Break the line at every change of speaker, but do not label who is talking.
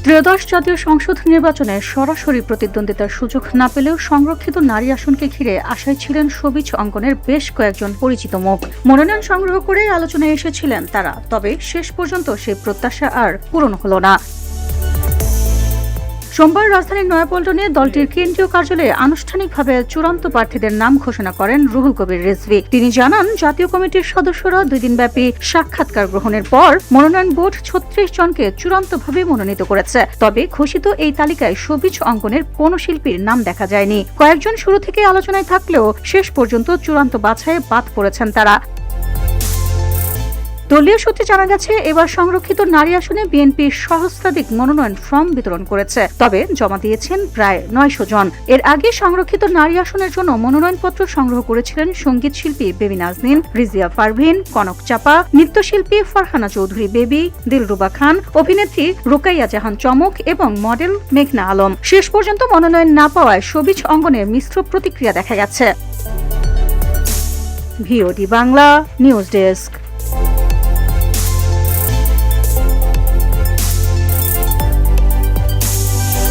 ত্রয়োদশ জাতীয় সংসদ নির্বাচনে সরাসরি প্রতিদ্বন্দ্বিতার সুযোগ না পেলেও সংরক্ষিত নারী আসনকে ঘিরে আশায় ছিলেন সবিজ অঙ্গনের বেশ কয়েকজন পরিচিত মুখ। মনোনয়ন সংগ্রহ করে আলোচনায় এসেছিলেন তারা, তবে শেষ পর্যন্ত সেই প্রত্যাশা আর পূরণ হল না। সোমবার রাজধানীর নয়াপল্টনে দলটির কেন্দ্রীয় কার্যালয়ে আনুষ্ঠানিকভাবে চূড়ান্ত প্রার্থীদের নাম ঘোষণা করেন রুহুল কবির রিজভী। তিনি জানান, জাতীয় কমিটির সদস্যরা 2 দিনব্যাপী সাক্ষাৎকার গ্রহণের পর মনোনয়ন বোর্ড 36 জনকে চূড়ান্তভাবে মনোনীত করেছে। তবে ঘোষিত এই তালিকায় সবিজ অঙ্গনের কোনো শিল্পীর নাম দেখা যায়নি। কয়েকজন শুরু থেকে আলোচনায় থাকলেও শেষ পর্যন্ত চূড়ান্ত বাছাইয়ে বাদ পড়েছেন তারা। দলীয় সূত্রে জানা গেছে, এবার সংরক্ষিত নারী আসনে বিএনপি সহস্রাধিক মনোনয়ন ফর্ম বিতরণ করেছে, তবে জমা দিয়েছেন প্রায় 900 জন। এর আগে সংরক্ষিত নারী আসনের জন্য মনোনয়নপত্র সংগ্রহ করেছিলেন সঙ্গীত শিল্পী বেবি নাজনীন, রিজিয়া পারভিন, কনক চাপা, নৃত্যশিল্পী ফারহানা চৌধুরী বেবি, দিলরুবা খান, অভিনেত্রী রুকাইয়া জাহান চমক এবং মডেল মেঘনা আলম। শেষ পর্যন্ত মনোনয়ন না পাওয়ায় সবিজ অঙ্গনে মিশ্র প্রতিক্রিয়া দেখা গেছে। VOD Bangla news desk.